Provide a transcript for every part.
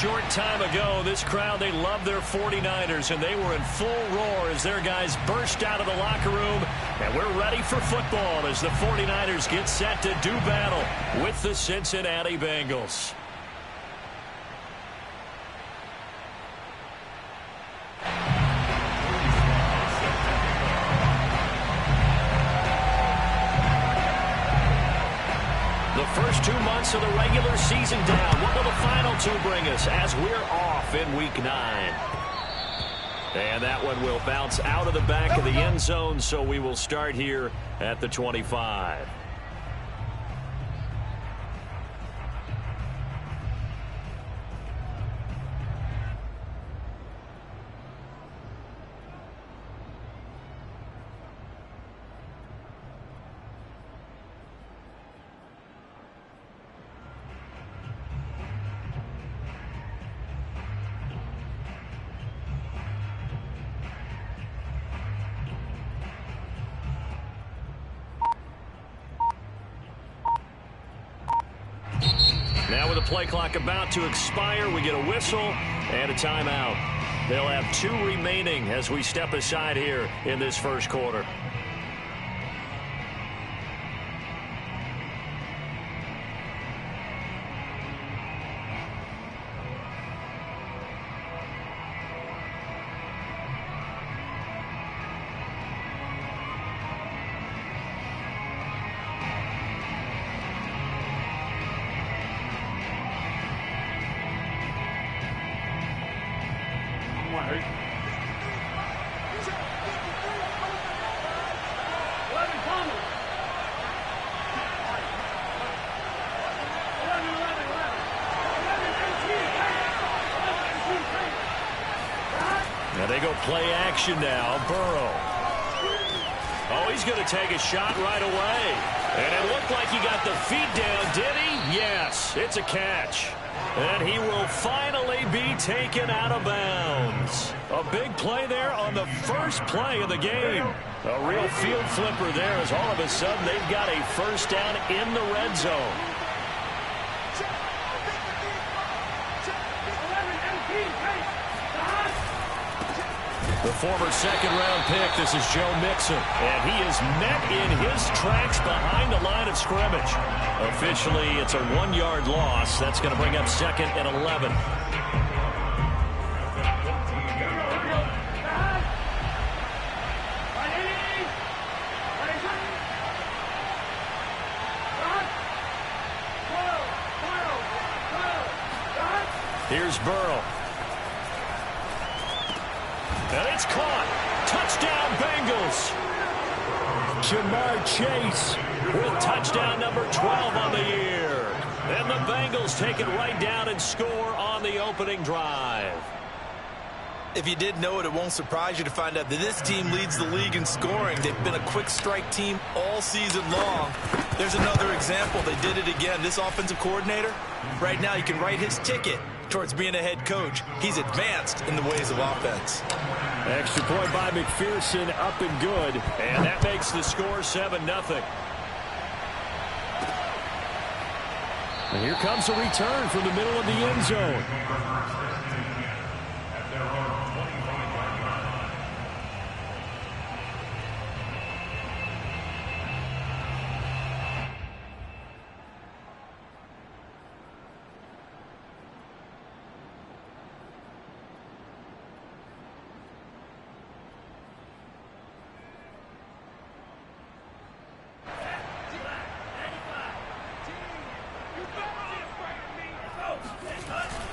short time ago, this crowd, they love their 49ers, and they were in full roar as their guys burst out of the locker room. And we're ready for football as the 49ers get set to do battle with the Cincinnati Bengals. The first 2 months of the regular season down. What will the final two bring us as we're off in Week 9? And that one will bounce out of the back of the end zone, so we will start here at the 25. Now with the play clock about to expire, we get a whistle and a timeout. They'll have 2 remaining as we step aside here in this first quarter. Now they go play action now. Burrow. Oh, he's going to take a shot right away. And it looked like he got the feet down, did he? Yes, it's a catch. And he will finally be taken out of bounds. A big play there on the first play of the game. A real field flipper there as all of a sudden they've got a first down in the red zone. The former second-round pick, this is Joe Mixon. And he is met in his tracks behind the line of scrimmage. Officially, it's a 1-yard loss. That's going to bring up 2nd and 11. Here's Burrow. And it's caught. Touchdown, Bengals. Jamar Chase with touchdown number 12 on the year. And the Bengals take it right down and score on the opening drive. If you didn't know it, it won't surprise you to find out that this team leads the league in scoring. They've been a quick strike team all season long. There's another example. They did it again. This offensive coordinator, right now you can write his ticket towards being a head coach. He's advanced in the ways of offense. Extra point by McPherson, up and good. And that makes the score 7-0. And here comes a return from the middle of the end zone.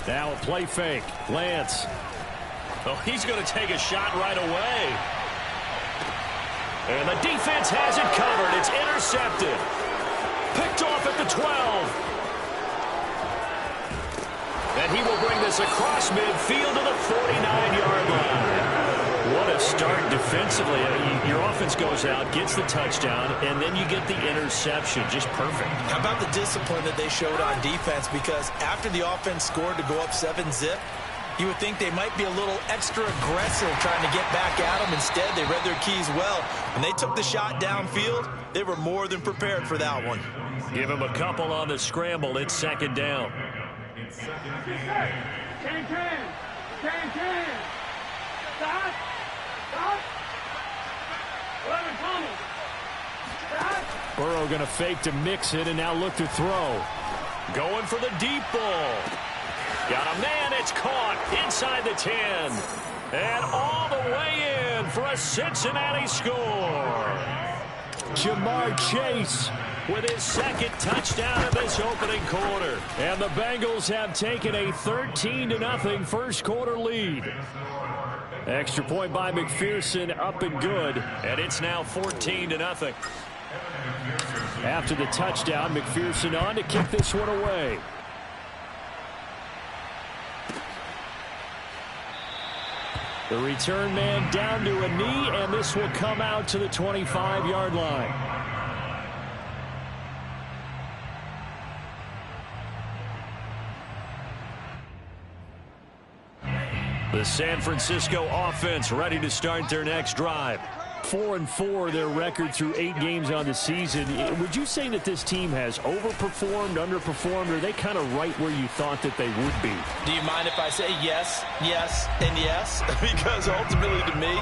Now a play fake. Lance. Oh, he's going to take a shot right away. And the defense has it covered. It's intercepted. Picked off at the 12. And he will bring this across midfield to the 49-yard line. What a start defensively. I mean, your offense goes out, gets the touchdown, and then you get the interception. Just perfect. How about the discipline that they showed on defense? Because after the offense scored to go up 7-zip, you would think they might be a little extra aggressive trying to get back at them. Instead, they read their keys well. When they took the shot downfield, they were more than prepared for that one. Give him a couple on the scramble. It's 2nd down. Burrow going to fake to mix it and now look to throw. Going for the deep ball. Got a man. It's caught inside the 10. And all the way in for a Cincinnati score. Jamar Chase with his second touchdown of this opening quarter. And the Bengals have taken a 13-0 first quarter lead. Extra point by McPherson, up and good. And it's now 14-0. After the touchdown, McPherson on to kick this one away. The return man down to a knee, and this will come out to the 25-yard line. The San Francisco offense ready to start their next drive. 4-4 their record through 8 games on the season. Would you say that this team has overperformed, underperformed, or are they kind of right where you thought that they would be? Do you mind if I say yes, yes, and yes? Because ultimately to me,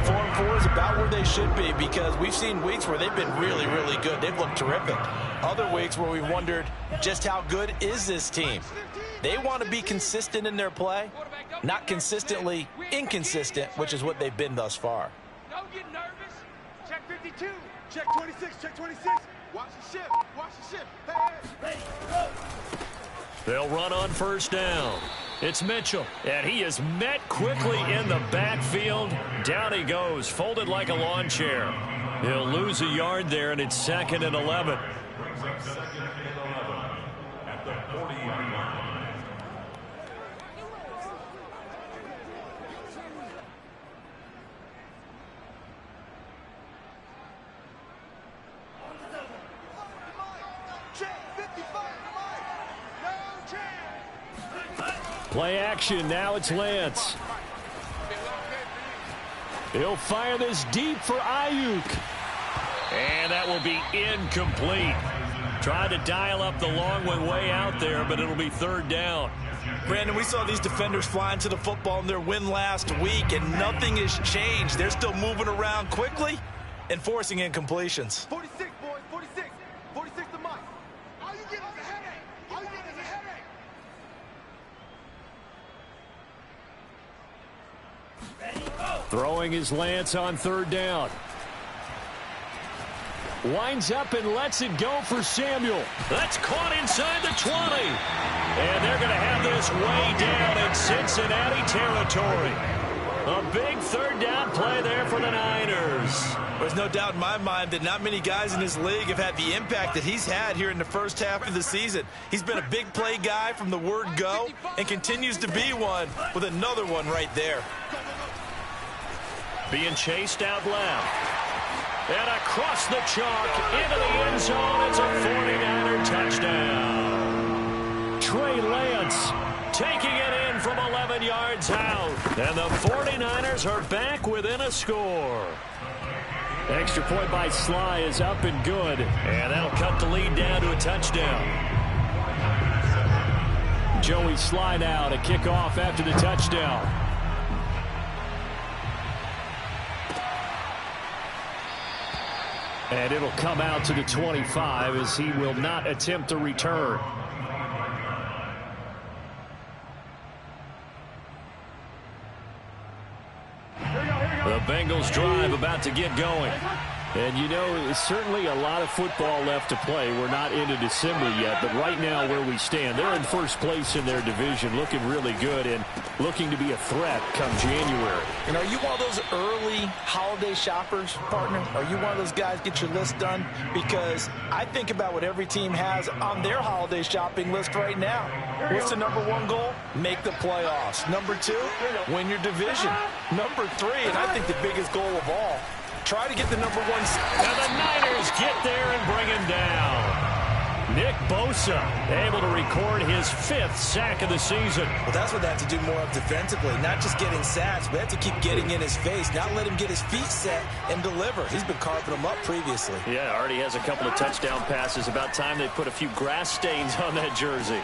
4-4 is about where they should be, because we've seen weeks where they've been really, really good. They've looked terrific. Other weeks where we've wondered just how good is this team. They want to be consistent in their play, not consistently inconsistent, which is what they've been thus far. Don't get nervous. Check 52. Check 26. Check 26. Watch the ship. Watch the ship. Hey, go. They'll run on first down. It's Mitchell, and he is met quickly in the backfield. Down he goes, folded like a lawn chair. He'll lose a yard there, and it's 2nd and 11. Play action. Now it's Lance. He'll fire this deep for Ayuk. And that will be incomplete. Tried to dial up the long one way out there, but it'll be 3rd down. Brandon, we saw these defenders flying to the football in their win last week, and nothing has changed. They're still moving around quickly and forcing incompletions. 46, boys. 46. 46 to Mike. All you get is a headache. All you get is a headache. Throwing his Lance on 3rd down. Winds up and lets it go for Samuel. That's caught inside the 20. And they're going to have this way down in Cincinnati territory. A big 3rd down play there for the Niners. There's no doubt in my mind that not many guys in this league have had the impact that he's had here in the first half of the season. He's been a big play guy from the word go and continues to be one with another one right there. Being chased out left. And across the chalk into the end zone. It's a 49er touchdown. Trey Lance taking it in from 11 yards out. And the 49ers are back within a score. Extra point by Sly is up and good. And that'll cut the lead down to a touchdown. Joey Sly now to kick off after the touchdown. And it'll come out to the 25 as he will not attempt a return. The Bengals drive about to get going. And, you know, certainly a lot of football left to play. We're not into December yet, but right now where we stand, they're in first place in their division, looking really good and looking to be a threat come January. And are you one of those early holiday shoppers, partner? Are you one of those guys get your list done? Because I think about what every team has on their holiday shopping list right now. What's the #1 goal? Make the playoffs. #2, win your division. #3, and I think the biggest goal of all, try to get the #1. And the Niners get there and bring him down. Nick Bosa able to record his 5th sack of the season. Well, that's what they have to do more of defensively. Not just getting sacks, but they have to keep getting in his face. Not let him get his feet set and deliver. He's been carving them up previously. Yeah, already has a couple of touchdown passes. About time they put a few grass stains on that jersey.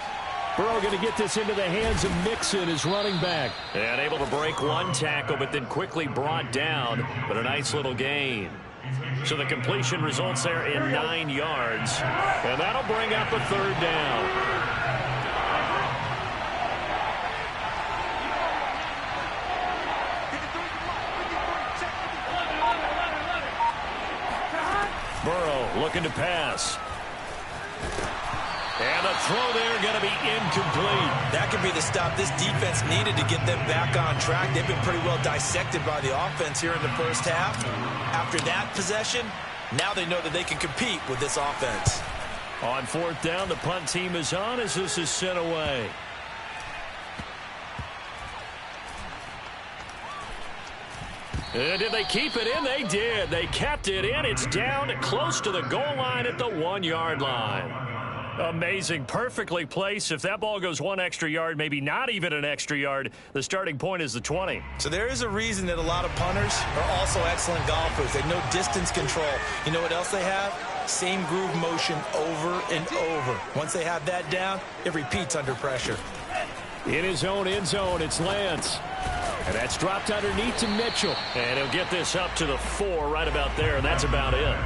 Burrow going to get this into the hands of Mixon, his running back. And able to break one tackle, but then quickly brought down. But a nice little gain. So the completion results there in 9 yards. And that'll bring up a third down. Burrow looking to pass. And the throw there going to be incomplete. That could be the stop this defense needed to get them back on track. They've been pretty well dissected by the offense here in the first half. After that possession, now they know that they can compete with this offense. On fourth down, the punt team is on as this is sent away. And did they keep it in? They did. They kept it in. It's down close to the goal line at the 1-yard line. Amazing. Perfectly placed. If that ball goes 1 extra yard, maybe not even an extra yard, the starting point is the 20. So there is a reason that a lot of punters are also excellent golfers. They know distance control. You know what else they have? Same groove motion over and over. Once they have that down, it repeats under pressure. In his own end zone, it's Lance. And that's dropped underneath to Mitchell. And he'll get this up to the 4 right about there, and that's about it.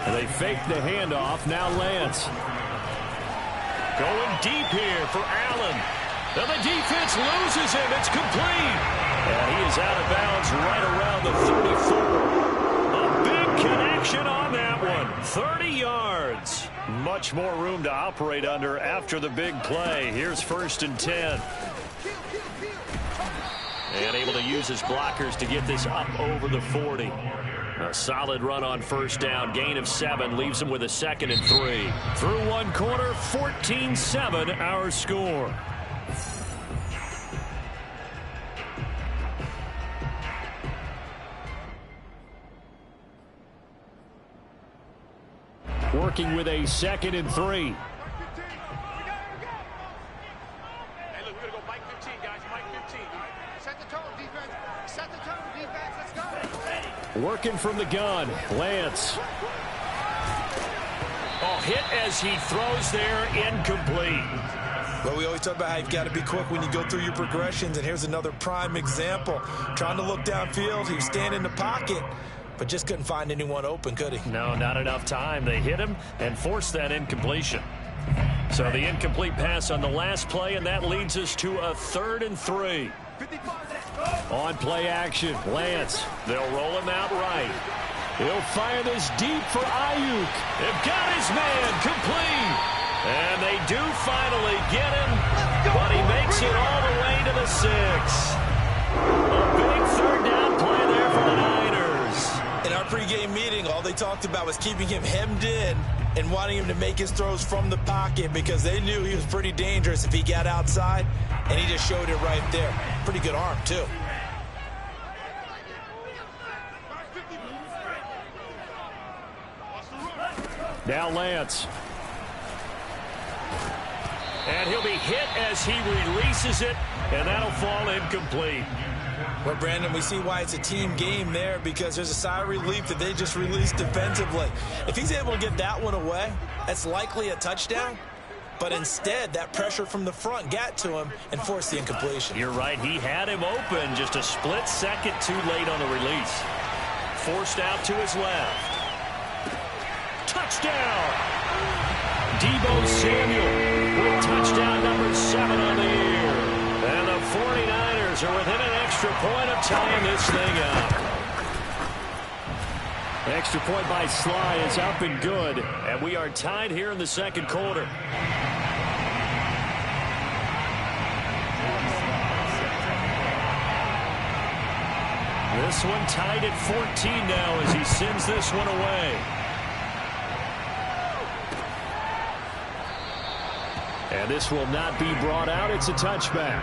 And they fake the handoff. Now Lance. Going deep here for Allen. And the defense loses him. It's complete. And he is out of bounds right around the 34. A big connection on that one. 30 yards. Much more room to operate under after the big play. Here's 1st and 10. And able to use his blockers to get this up over the 40. A solid run on first down. Gain of 7 leaves him with a 2nd and 3. Through one quarter, 14-7 our score. Working with a 2nd and 3. Hey, look, we're going to go Mike 15, guys. Mike 15, all right? Set the tone, defense. Set the tone, defense. Let's go. Working from the gun. Lance. Oh, hit as he throws there. Incomplete. Well, we always talk about how you've got to be quick when you go through your progressions, and here's another prime example. Trying to look downfield, he was standing in the pocket, but just couldn't find anyone open, could he? No, not enough time. They hit him and forced that incompletion. So the incomplete pass on the last play, and that leads us to a 3rd and 3. On play action, Lance. They'll roll him out right. He'll fire this deep for Ayuk. They've got his man complete. And they do finally get him, but he makes it all the way to the 6. A big 3rd down play there for the Niners. In our pregame meeting, all they talked about was keeping him hemmed in and wanting him to make his throws from the pocket because they knew he was pretty dangerous if he got outside, and he just showed it right there. Pretty good arm, too. Now Lance. And he'll be hit as he releases it, and that'll fall incomplete. Well, Brandon, we see why it's a team game there because there's a sigh of relief that they just released defensively. If he's able to get that one away, that's likely a touchdown. But instead, that pressure from the front got to him and forced the incompletion. You're right. He had him open just a split second too late on the release. Forced out to his left. Touchdown! Deebo Samuel with touchdown number 7 on the year. And the 49ers are within an extra point of tying this thing up. Extra point by Sly is up and good. And we are tied here in the second quarter. This one tied at 14 now as he sends this one away. And this will not be brought out. It's a touchback.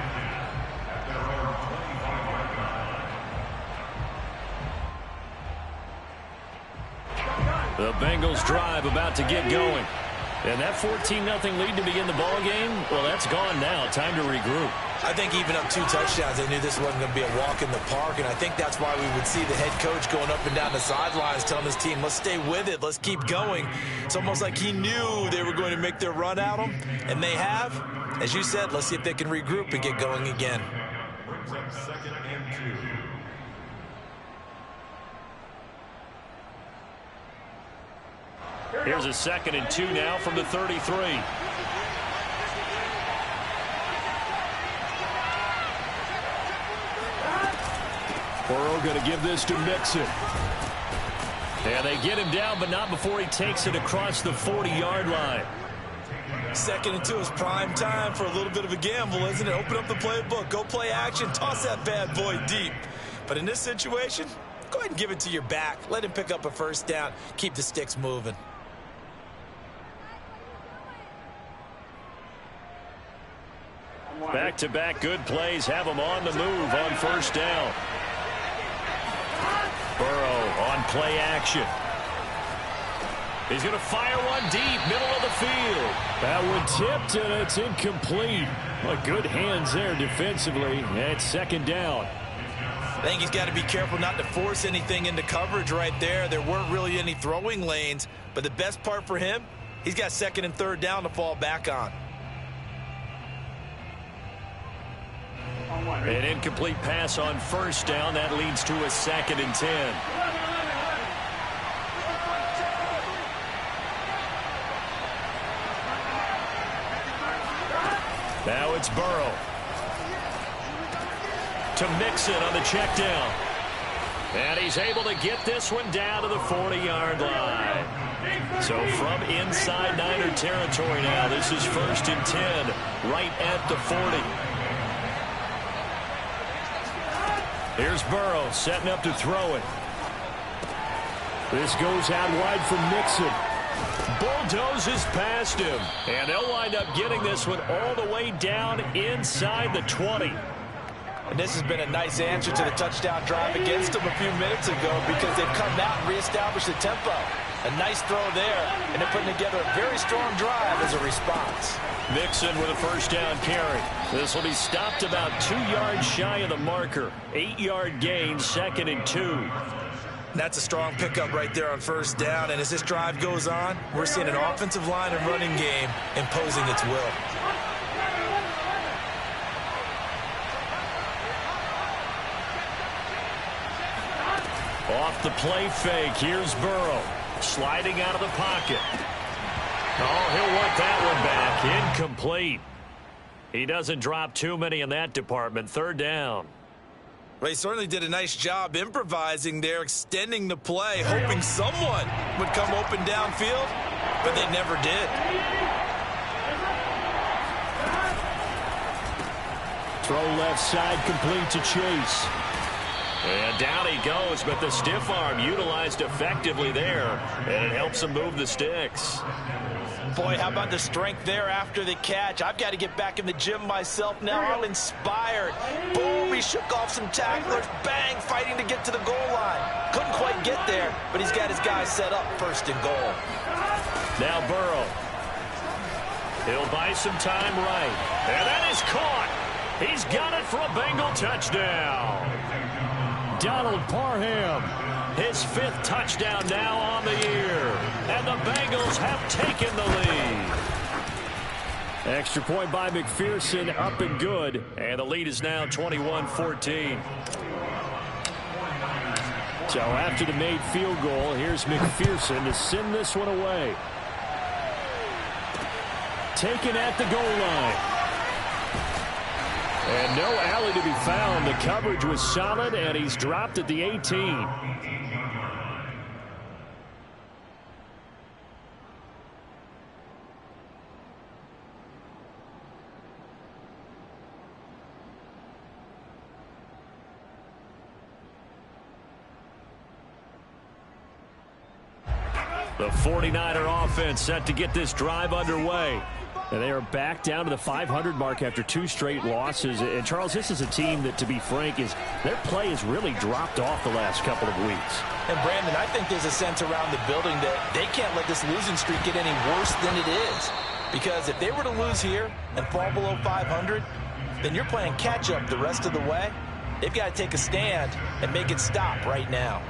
The Bengals drive about to get going. And that 14-0 lead to begin the ball game, well, that's gone now. Time to regroup. I think even up 2 touchdowns, they knew this wasn't going to be a walk in the park, and I think that's why we would see the head coach going up and down the sidelines telling his team, let's stay with it, let's keep going. It's almost like he knew they were going to make their run at him, and they have. As you said, let's see if they can regroup and get going again. Brings up 2nd and 2. Here's a 2nd and 2 now from the 33. Burrow going to give this to Mixon. And they get him down, but not before he takes it across the 40-yard line. 2nd and 2 is prime time for a little bit of a gamble, isn't it? Open up the playbook, go play action, toss that bad boy deep. But in this situation, go ahead and give it to your back. Let him pick up a 1st down. Keep the sticks moving. Back-to-back good plays have him on the move on 1st down. Burrow on play action. He's going to fire one deep, middle of the field. That one tipped, and it's incomplete. Well, good hands there defensively. And 2nd down. I think he's got to be careful not to force anything into coverage right there. There weren't really any throwing lanes, but the best part for him, he's got 2nd and 3rd down to fall back on. An incomplete pass on 1st down. That leads to a 2nd and 10. Now it's Burrow. To Mixon on the check down. And he's able to get this one down to the 40-yard line. So from inside Niner territory now, this is 1st and 10, right at the 40. Here's Burrow setting up to throw it. This goes out wide for Mixon. Bulldozes past him. And they'll wind up getting this one all the way down inside the 20. And this has been a nice answer to the touchdown drive against them a few minutes ago because they've come out and reestablished the tempo. A nice throw there, and they're putting together a very strong drive as a response. Mixon with a 1st down carry. This will be stopped about 2 yards shy of the marker. 8-yard gain, 2nd and 2. That's a strong pickup right there on 1st down, and as this drive goes on, we're seeing an offensive line and running game imposing its will. Off the play fake, here's Burrow. Sliding out of the pocket. Oh, he'll work that one back. Incomplete. He doesn't drop too many in that department. 3rd down. Well, he certainly did a nice job improvising there, extending the play, hoping someone would come open downfield, but they never did. Throw left side, complete to Chase. And down he goes, but the stiff arm utilized effectively there, and it helps him move the sticks. Boy, how about the strength there after the catch? I've got to get back in the gym myself now. I'm inspired. Boom, he shook off some tacklers. Bang, fighting to get to the goal line. Couldn't quite get there, but he's got his guys set up 1st and goal. Now Burrow. He'll buy some time right. And that is caught. He's got it for a Bengal touchdown. Donald Parham, his 5th touchdown now on the year. And the Bengals have taken the lead. Extra point by McPherson, up and good. And the lead is now 21-14. So after the made field goal, here's McPherson to send this one away. Taken at the goal line. And no alley to be found. The coverage was solid, and he's dropped at the 18. The 49er offense set to get this drive underway. And they are back down to the 500 mark after 2 straight losses. And, Charles, this is a team that, to be frank, their play has really dropped off the last couple of weeks. And, Brandon, I think there's a sense around the building that they can't let this losing streak get any worse than it is. Because if they were to lose here and fall below 500, then you're playing catch-up the rest of the way. They've got to take a stand and make it stop right now.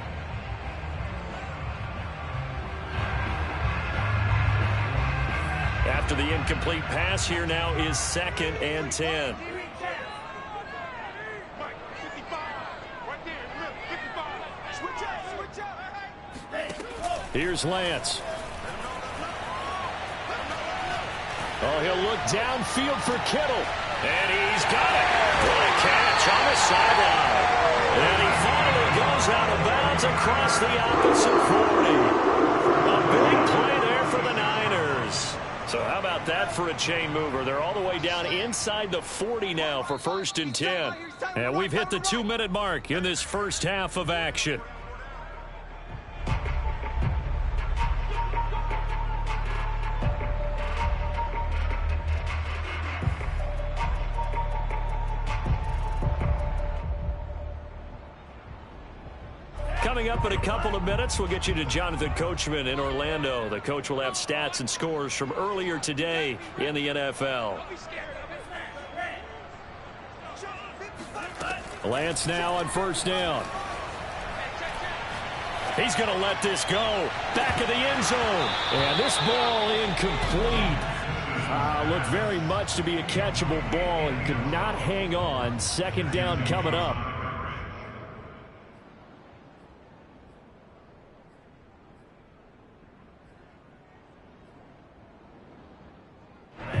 After the incomplete pass, here now is 2nd and 10. Here's Lance. Oh, he'll look downfield for Kittle. And he's got it. What a catch on the sideline. And he finally goes out of bounds across the opposite 40. A big play there for the Niners. So how about that for a chain mover? They're all the way down inside the 40 now for 1st and 10. And we've hit the 2-minute mark in this first half of action. Coming up in a couple of minutes, we'll get you to Jonathan Coachman in Orlando. The coach will have stats and scores from earlier today in the NFL. Lance now on 1st down. He's going to let this go. Back of the end zone. And this ball incomplete. Looked very much to be a catchable ball and could not hang on. 2nd down coming up.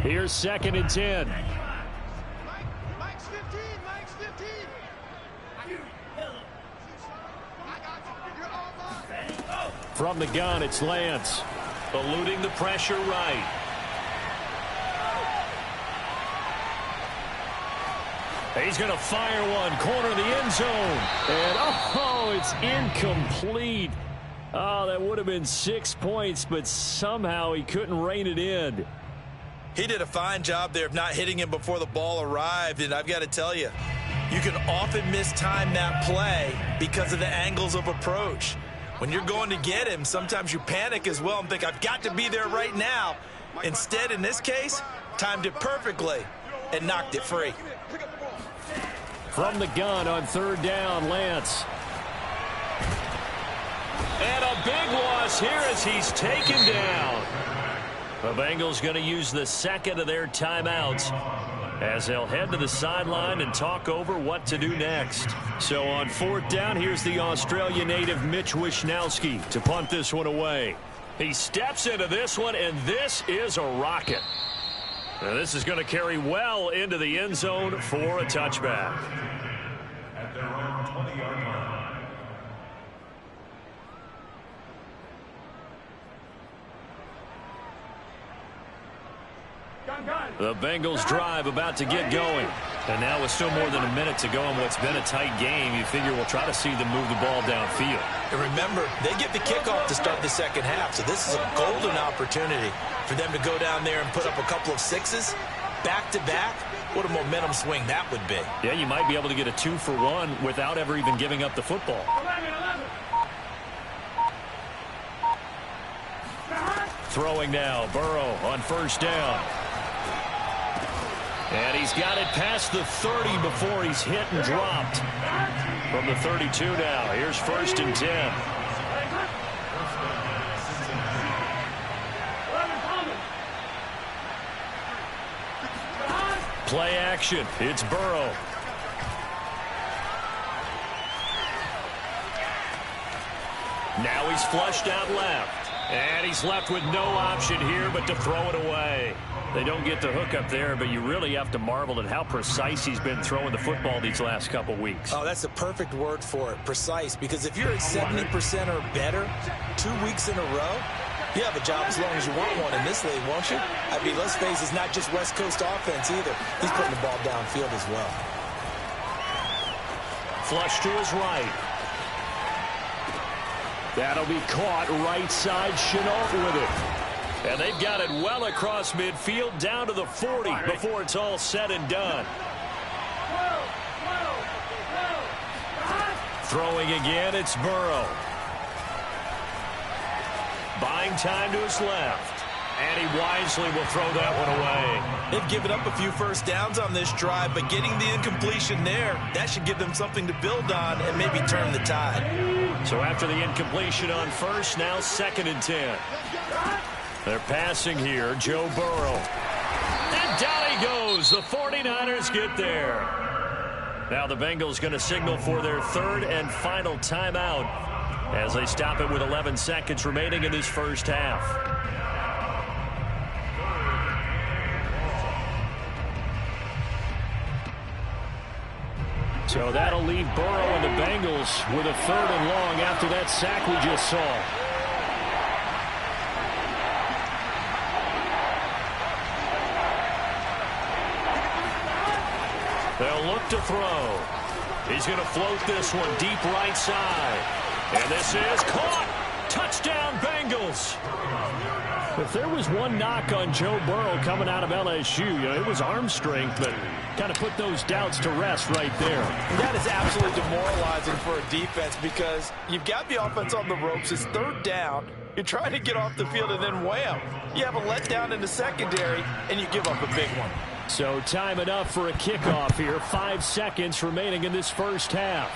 Here's 2nd and 10. Mike's 15. Mike's 15. From the gun, it's Lance. Eluding the pressure right. He's going to fire one. Corner of the end zone. And, oh, it's incomplete. Oh, that would have been 6 points, but somehow he couldn't rein it in. He did a fine job there of not hitting him before the ball arrived, and I've got to tell you, you can often mistime that play because of the angles of approach. When you're going to get him, sometimes you panic as well and think, I've got to be there right now. Instead, in this case, timed it perfectly and knocked it free. From the gun on 3rd down, Lance. And a big loss here as he's taken down. The Bengals going to use the 2nd of their timeouts as they'll head to the sideline and talk over what to do next. So on 4th down, here's the Australia native Mitch Wishnowsky to punt this one away. He steps into this one, and this is a rocket. Now this is going to carry well into the end zone for a touchback. At their own 20-yard line. The Bengals drive about to get going. And now with still more than a minute to go in what's been a tight game, you figure we'll try to see them move the ball downfield. And remember, they get the kickoff to start the 2nd half, so this is a golden opportunity for them to go down there and put up a couple of 6s back-to-back. What a momentum swing that would be. Yeah, you might be able to get a 2-for-1 without ever even giving up the football. Throwing now, Burrow on 1st down. And he's got it past the 30 before he's hit and dropped. From the 32 now, here's 1st and 10. Play action, it's Burrow. Now he's flushed out left. And he's left with no option here but to throw it away. They don't get the hook up there, but you really have to marvel at how precise he's been throwing the football these last couple weeks. Oh, that's the perfect word for it, precise. Because if you're at 70% or better 2 weeks in a row, you have a job as long as you want one in this league, won't you? I mean, let's face it, it's not just West Coast offense either. He's putting the ball downfield as well. Flush to his right. That'll be caught right side. Chenault with it. And they've got it well across midfield down to the 40 before it's all said and done. Throwing again, it's Burrow. Buying time to his left. And he wisely will throw that one away. They've given up a few first downs on this drive, but getting the incompletion there, that should give them something to build on and maybe turn the tide. So after the incompletion on first, now 2nd and 10. They're passing here, Joe Burrow. And down he goes. The 49ers get there. Now the Bengals going to signal for their 3rd and final timeout as they stop it with 11 seconds remaining in this first half. So that'll leave Burrow and the Bengals with a 3rd and long after that sack we just saw. They'll look to throw. He's going to float this one deep right side. And this is caught. Touchdown, Bengals. If there was one knock on Joe Burrow coming out of LSU, it was arm strength, but kind of put those doubts to rest right there. That is absolutely demoralizing for a defense because you've got the offense on the ropes. It's 3rd down. You're trying to get off the field, and then wham, you have a letdown in the secondary, and you give up a big one. So time enough for a kickoff here. 5 seconds remaining in this first half.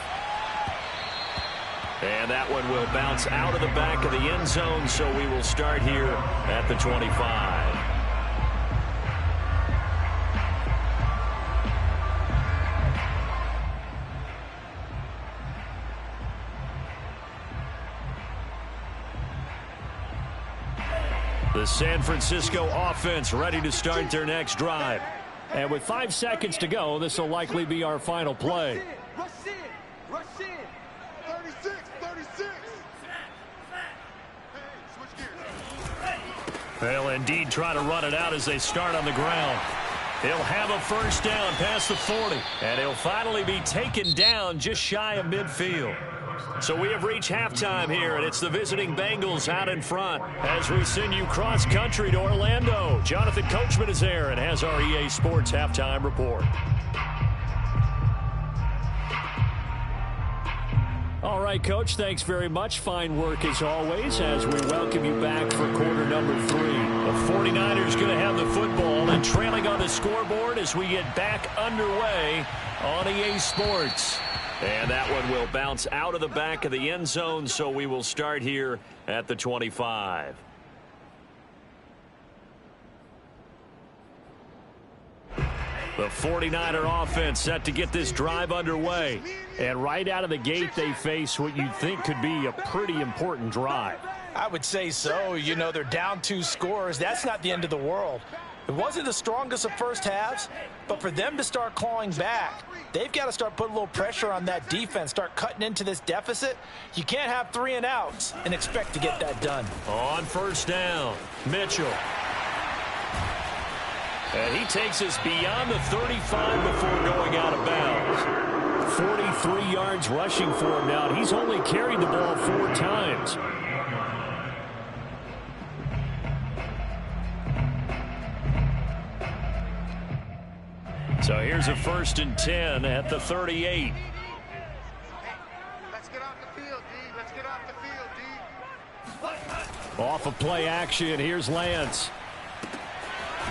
And that one will bounce out of the back of the end zone, so we will start here at the 25. The San Francisco offense ready to start their next drive. And with 5 seconds to go, this will likely be our final play. Rush in. Rush in. 36. 36. Hey, switch gears. They'll indeed try to run it out as they start on the ground. He'll have a first down past the 40. And he'll finally be taken down just shy of midfield. So we have reached halftime here, and it's the visiting Bengals out in front. As we send you cross-country to Orlando, Jonathan Coachman is there and has our EA Sports halftime report. All right, Coach, thanks very much. Fine work as always as we welcome you back for quarter number 3. The 49ers going to have the football and trailing on the scoreboard as we get back underway on EA Sports. And that one will bounce out of the back of the end zone, so we will start here at the 25. The 49er offense set to get this drive underway. And right out of the gate, they face what you'd think could be a pretty important drive. I would say so. You know, they're down 2 scores. That's not the end of the world. It wasn't the strongest of first halves, but for them to start clawing back, they've got to start putting a little pressure on that defense, start cutting into this deficit. You can't have 3 and outs and expect to get that done. On first down, Mitchell. And he takes us beyond the 35 before going out of bounds. 43 yards rushing for him now. He's only carried the ball 4 times. So here's a 1st and 10 at the 38. Let's get off the field, D. Let's get off the field, D. Off of play action, here's Lance.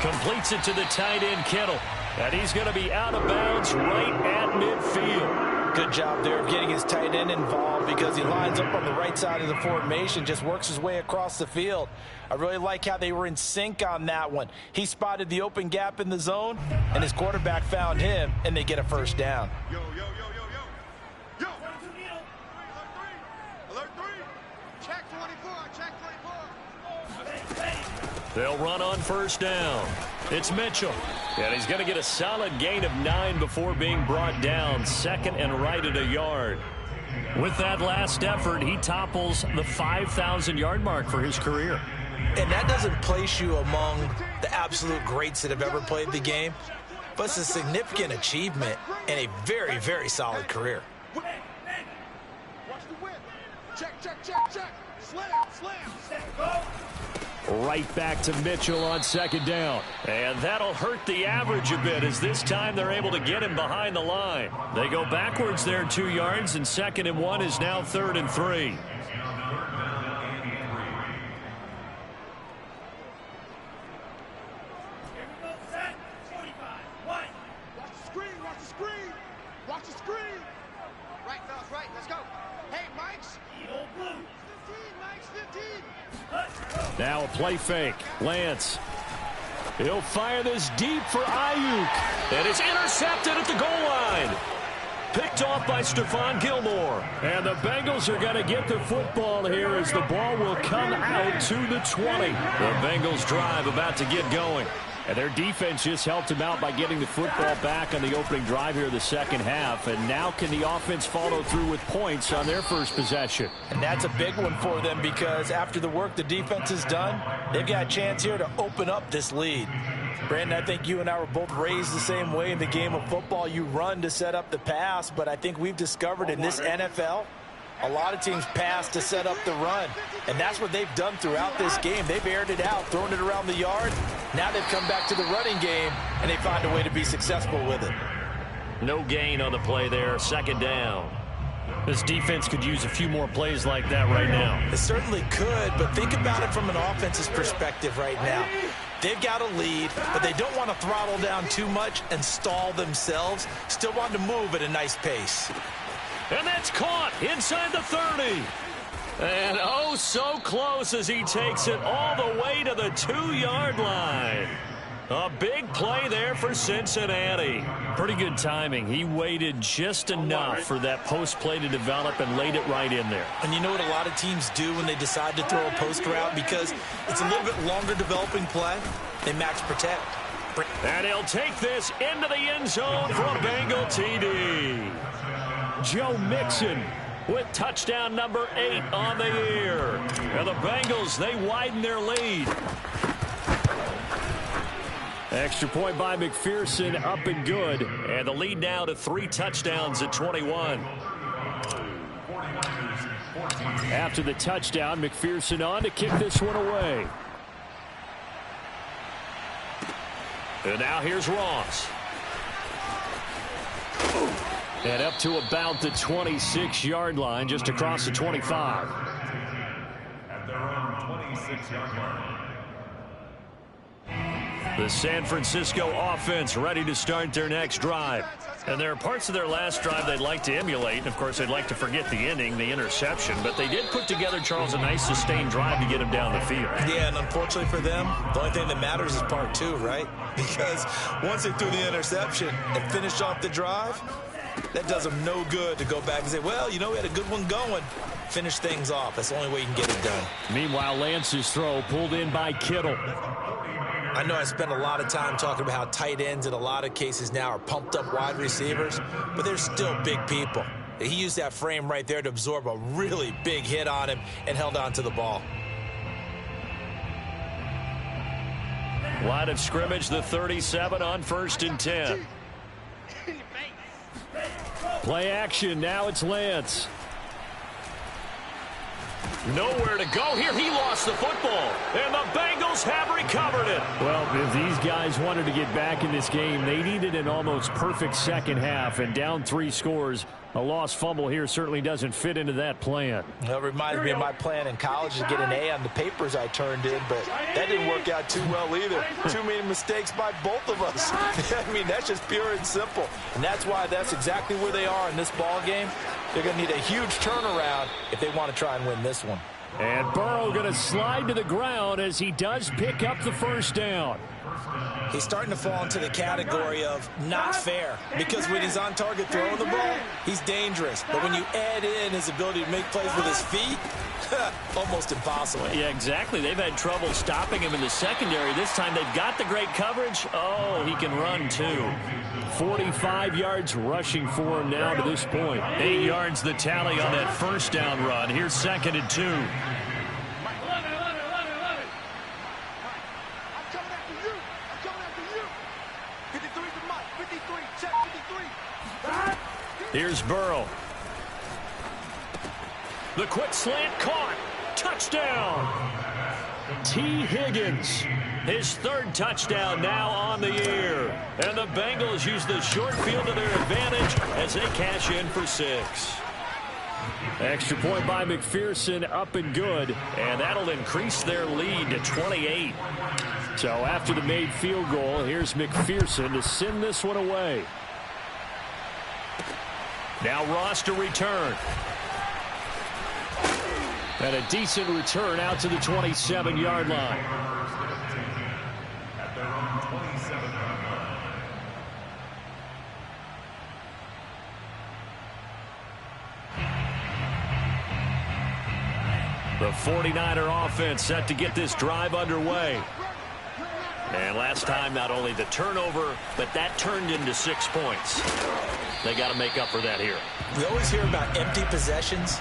Completes it to the tight end, Kittle. And he's going to be out of bounds right at midfield. Good job there of getting his tight end involved because he lines up on the right side of the formation, just works his way across the field. I really like how they were in sync on that one. He spotted the open gap in the zone, and his quarterback found him, and they get a first down. Yo, yo, yo, yo, yo. Yo. Alert 3. Check 24. Check 24. They'll run on first down. It's Mitchell. And he's going to get a solid gain of 9 before being brought down. 2nd and right at a yard. With that last effort, he topples the 5,000-yard mark for his career. And that doesn't place you among the absolute greats that have ever played the game, but it's a significant achievement and a very, very solid career. Watch the whip. Check, check, check, check. Slam, slam. Go. Right back to Mitchell on second down. And that'll hurt the average a bit as this time they're able to get him behind the line. They go backwards there 2 yards, and 2nd and 1 is now 3rd and 3. Watch the screen. Right, fellas, right. Let's go. Hey, Mike's. 15, Mike's 15. Now a play fake. Lance. He'll fire this deep for Ayuk. And it's intercepted at the goal line. Picked off by Stephon Gilmore. And the Bengals are going to get the football here as the ball will come out to the 20. The Bengals drive about to get going. And their defense just helped them out by getting the football back on the opening drive here in the second half. And now can the offense follow through with points on their first possession? And that's a big one for them because after the work the defense has done, they've got a chance here to open up this lead. Brandon, I think you and I were both raised the same way in the game of football. You run to set up the pass, but I think we've discovered in this NFL, a lot of teams pass to set up the run, and that's what they've done throughout this game. They've aired it out, thrown it around the yard. Now they've come back to the running game, and they find a way to be successful with it. No gain on the play there, 2nd down. This defense could use a few more plays like that right now. It certainly could, but think about it from an offense's perspective right now. They've got a lead, but they don't want to throttle down too much and stall themselves. Still want to move at a nice pace. And that's caught inside the 30. And oh, so close as he takes it all the way to the 2-yard line. A big play there for Cincinnati. Pretty good timing. He waited just enough for that post play to develop and laid it right in there. And you know what a lot of teams do when they decide to throw a post route? Because it's a little bit longer developing play. They max protect. And he'll take this into the end zone for a Bengal TD. Joe Mixon with touchdown number 8 on the year. And the Bengals, they widen their lead. Extra point by McPherson, up and good. And the lead now to 3 touchdowns at 21. After the touchdown, McPherson on to kick this one away. And now here's Ross. And up to about the 26-yard line, just across the 25. At their own 26-yard line. The San Francisco offense ready to start their next drive. And there are parts of their last drive they'd like to emulate. And, of course, they'd like to forget the ending, the interception. But they did put together, Charles, a nice sustained drive to get him down the field. Yeah, and unfortunately for them, the only thing that matters is part 2, right? Because once they threw the interception and finished off the drive, that does them no good to go back and say, well, you know, we had a good one going. Finish things off. That's the only way you can get it done. Meanwhile, Lance's throw pulled in by Kittle. I know I spent a lot of time talking about how tight ends in a lot of cases now are pumped up wide receivers, but they're still big people. He used that frame right there to absorb a really big hit on him and held on to the ball. Line of scrimmage, the 37 on 1st and 10. Play action, now it's Lance. Nowhere to go here. He lost the football, and the Bengals have recovered it. Well, if these guys wanted to get back in this game, they needed an almost perfect second half, and down 3 scores. A lost fumble here certainly doesn't fit into that plan. Well, it reminds me of my plan in college to get an A on the papers I turned in, but that didn't work out too well either. Too many mistakes by both of us. I mean, that's just pure and simple. And that's why that's exactly where they are in this ball game. They're going to need a huge turnaround if they want to try and win this one. And Burrow going to slide to the ground as he does pick up the first down. He's starting to fall into the category of not fair, because when he's on target throwing the ball, he's dangerous. But when you add in his ability to make plays with his feet, almost impossible. Yeah, exactly. They've had trouble stopping him in the secondary. This time they've got the great coverage. Oh, he can run too. 45 yards rushing for him now to this point. 8 yards the tally on that first down run. Here's 2nd and 2. Here's Burrow. The quick slant caught. Touchdown. T. Higgins. His third touchdown now on the year. And the Bengals use the short field to their advantage as they cash in for 6. Extra point by McPherson, up and good. And that'll increase their lead to 28. So after the made field goal, here's McPherson to send this one away. Now Ross to return. And a decent return out to the 27-yard line. At their own 27-yard line. The 49er offense set to get this drive underway. And last time, not only the turnover, but that turned into 6 points. They got to make up for that here. We always hear about empty possessions,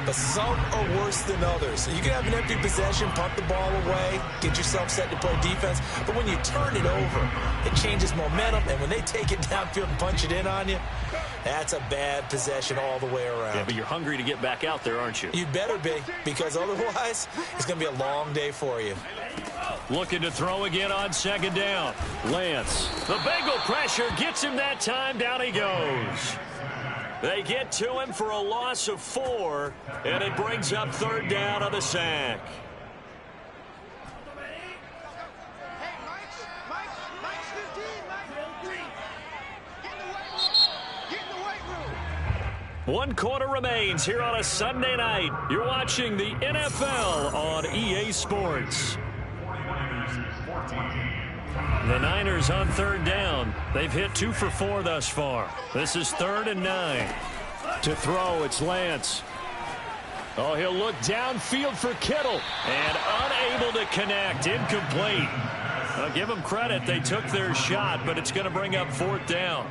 but some are worse than others. You can have an empty possession, punt the ball away, get yourself set to play defense, but when you turn it over, it changes momentum, and when they take it downfield and punch it in on you, that's a bad possession all the way around. Yeah, but you're hungry to get back out there, aren't you? You better be, because otherwise, it's going to be a long day for you. Looking to throw again on second down. Lance. The Bengal pressure gets him that time. Down he goes. They get to him for a loss of 4, and it brings up third down on the sack. Hey, Mike's 15, Mike. Get in the weight room. 1 quarter remains here on a Sunday night. You're watching the NFL on EA Sports. The Niners on third down. They've hit 2 for 4 thus far. This is 3rd and 9. To throw, it's Lance. Oh, he'll look downfield for Kittle. And unable to connect. Incomplete. I'll give them credit. They took their shot, but it's going to bring up 4th down.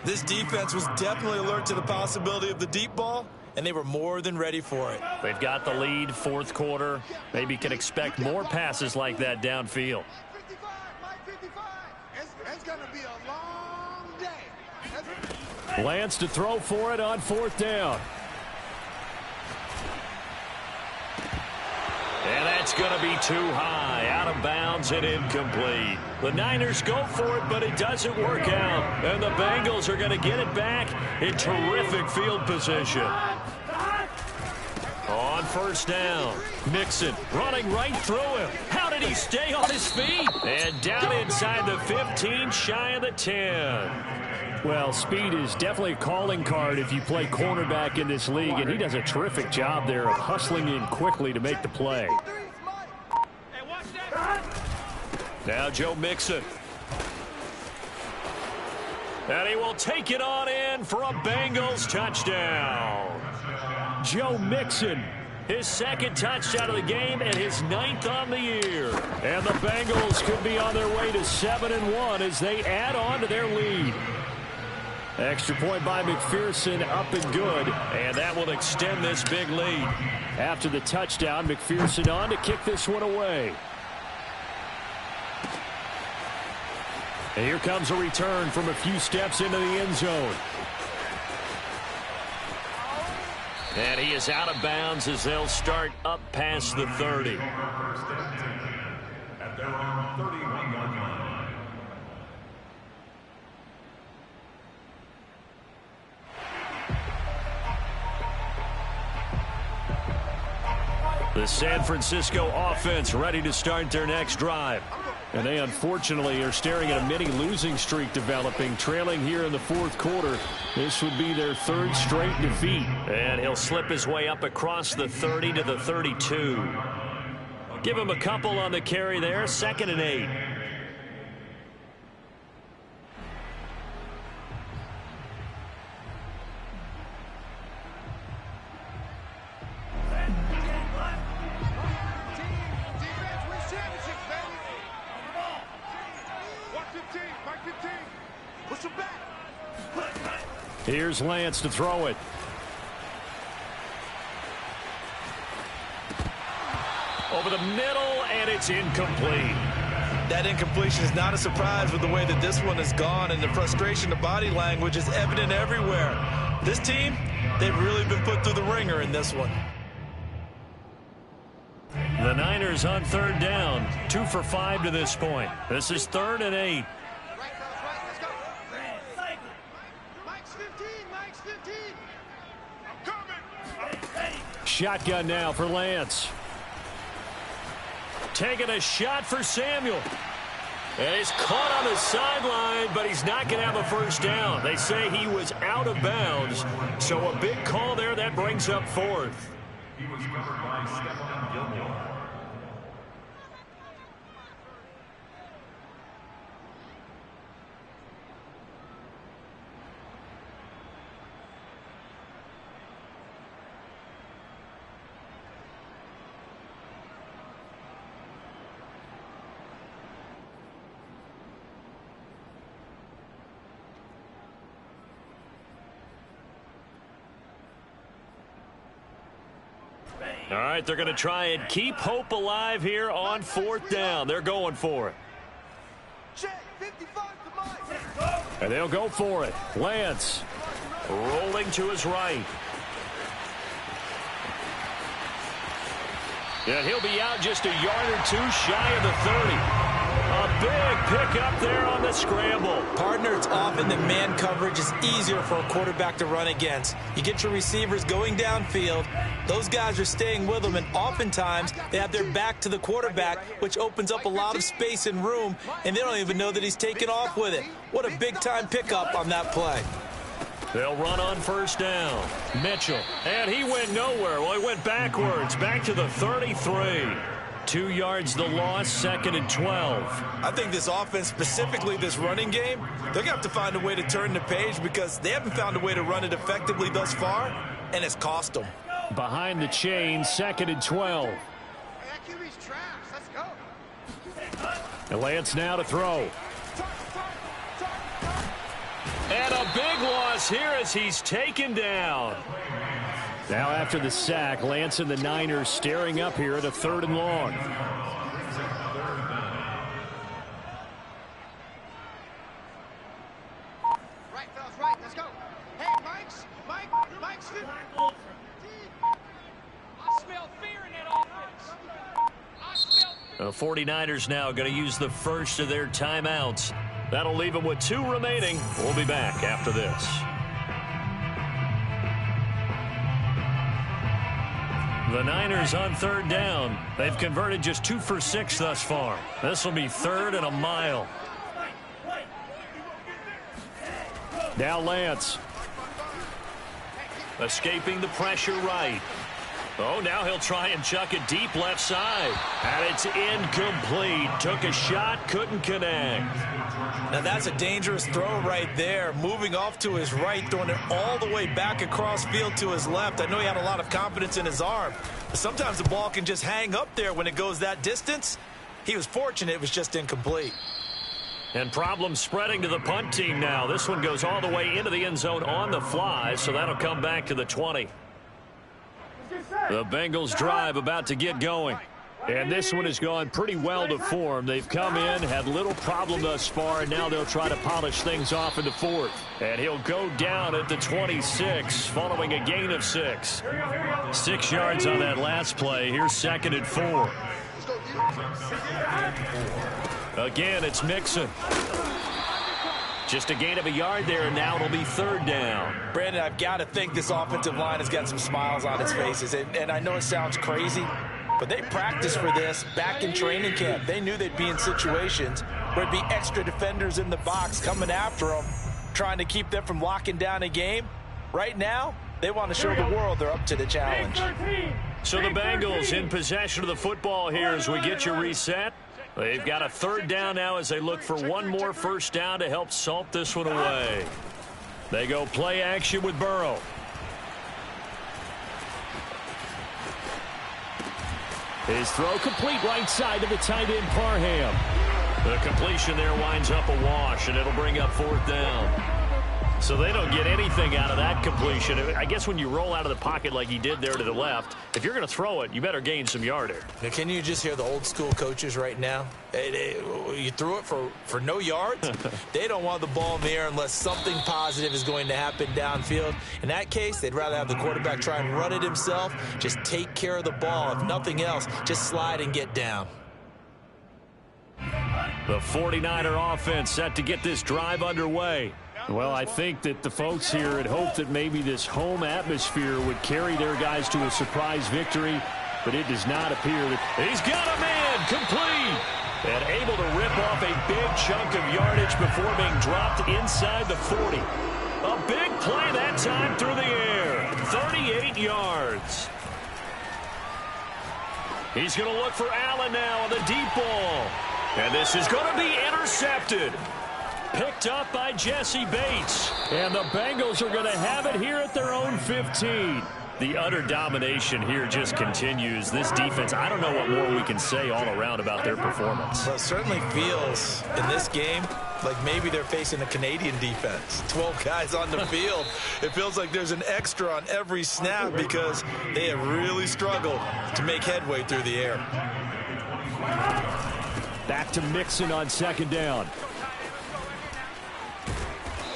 This defense was definitely alert to the possibility of the deep ball, and they were more than ready for it. They've got the lead, 4th quarter. Maybe can expect more passes like that downfield. It's going to be a long day. Lance to throw for it on 4th down. And that's going to be too high, out of bounds and incomplete. The Niners go for it, but it doesn't work out. And the Bengals are going to get it back in terrific field position. On 1st down, Mixon running right through him. How did he stay on his feet? And down inside the 15, shy of the 10. Well, speed is definitely a calling card if you play cornerback in this league, and he does a terrific job there of hustling in quickly to make the play. Now Joe Mixon. And he will take it on in for a Bengals touchdown. Joe Mixon, his 2nd touchdown of the game and his 9th on the year. And the Bengals could be on their way to 7-1 as they add on to their lead. Extra point by McPherson, up and good. And that will extend this big lead. After the touchdown, McPherson on to kick this one away. And here comes a return from a few steps into the end zone. And he is out of bounds as they'll start up past the 30. At their own 31-yard line. The San Francisco offense ready to start their next drive. And they unfortunately are staring at a mini losing streak developing, trailing here in the 4th quarter. This would be their 3rd straight defeat. And he'll slip his way up across the 30 to the 32. Give him a couple on the carry there, 2nd and 8. Here's Lance to throw it. Over the middle, and it's incomplete. That incompletion is not a surprise with the way that this one has gone, and the frustration, the body language is evident everywhere. This team, they've really been put through the ringer in this one. The The Niners on third down. 2 for 5 to this point. This is 3rd and 8. Right, fellas, right. Let's go. Mike's 15. Mike's 15. I'm coming. Shotgun now for Lance. Taking a shot for Samuel. And he's caught on the sideline, but he's not going to have a first down. They say he was out of bounds. So a big call there. That brings up 4th. He was covered by Stephon Gilmore. All right, they're going to try and keep hope alive here on 4th down. They're going for it. Check. 55 to Mike. And they'll go for it. Lance rolling to his right. And he'll be out just a yard or 2 shy of the 30. A big pickup there on the scramble. Partner, it's often that man coverage is easier for a quarterback to run against. You get your receivers going downfield. Those guys are staying with them, and oftentimes they have their back to the quarterback, which opens up a lot of space and room, and they don't even know that he's taken off with it. What a big-time pickup on that play. They'll run on first down. Mitchell. And he went nowhere. Well, he went backwards. Back to the 33. 2 yards the loss, 2nd and 12. I think this offense, specifically this running game, they're going to have to find a way to turn the page because they haven't found a way to run it effectively thus far, and it's cost them. Behind the chain, 2nd and 12. Hey, that QB's trash. Let's go. And Lance now to throw. And a big loss here as he's taken down. Now after the sack, Lance and the Niners staring up here at a 3rd and long. Right, fellas, right. Let's go. Hey, Mike's 15. I smell fear in that offense. I smell fear. The 49ers now going to use the first of their timeouts. That'll leave them with 2 remaining. We'll be back after this. The Niners on 3rd down. They've converted just 2 for 6 thus far. This will be 3rd and a mile. Now Lance. Escaping the pressure right. Oh, now he'll try and chuck it deep left side. And it's incomplete. Took a shot, couldn't connect. Now that's a dangerous throw right there. Moving off to his right, throwing it all the way back across field to his left. I know he had a lot of confidence in his arm. But sometimes the ball can just hang up there when it goes that distance. He was fortunate it was just incomplete. And problems spreading to the punt team now. This one goes all the way into the end zone on the fly, so that'll come back to the 20. The Bengals drive about to get going. And this one has gone pretty well to form. They've come in, had little problem thus far, and now they'll try to polish things off into 4th. And he'll go down at the 26 following a gain of 6. 6 yards on that last play. Here's 2nd and 4. Again, it's Mixon. Just a gain of a yard there, and now it'll be 3rd down. Brandon, I've got to think this offensive line has got some smiles on its faces. And I know it sounds crazy, but they practiced for this back in training camp. They knew they'd be in situations where it'd be extra defenders in the box coming after them, trying to keep them from locking down a game. Right now, they want to show the world they're up to the challenge. So the Bengals in possession of the football here as we get you reset. They've got a 3rd down now as they look for one more first down to help salt this one away. They go play action with Burrow. His throw complete right side to the tight end Parham. The completion there winds up a wash, and it'll bring up 4th down. So they don't get anything out of that completion. I guess when you roll out of the pocket like he did there to the left, if you're going to throw it, you better gain some yardage. Now, can you just hear the old school coaches right now? You threw it for no yards? They don't want the ball in the air unless something positive is going to happen downfield. In that case, they'd rather have the quarterback try and run it himself. Just take care of the ball. If nothing else, just slide and get down. The 49er offense set to get this drive underway. Well, I think that the folks here had hoped that maybe this home atmosphere would carry their guys to a surprise victory, but it does not appear that. He's got a man complete and able to rip off a big chunk of yardage before being dropped inside the 40. A big play that time through the air. 38 yards. He's going to look for Allen now on the deep ball. And this is going to be intercepted. Picked up by Jesse Bates. And the Bengals are going to have it here at their own 15. The utter domination here just continues. This defense, I don't know what more we can say all around about their performance. Well, it certainly feels in this game like maybe they're facing a Canadian defense. 12 guys on the field. It feels like there's an extra on every snap because they have really struggled to make headway through the air. Back to Mixon on second down.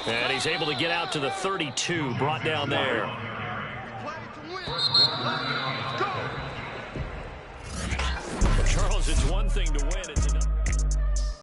And he's able to get out to the 32, brought down there. Charles, it's one thing to win.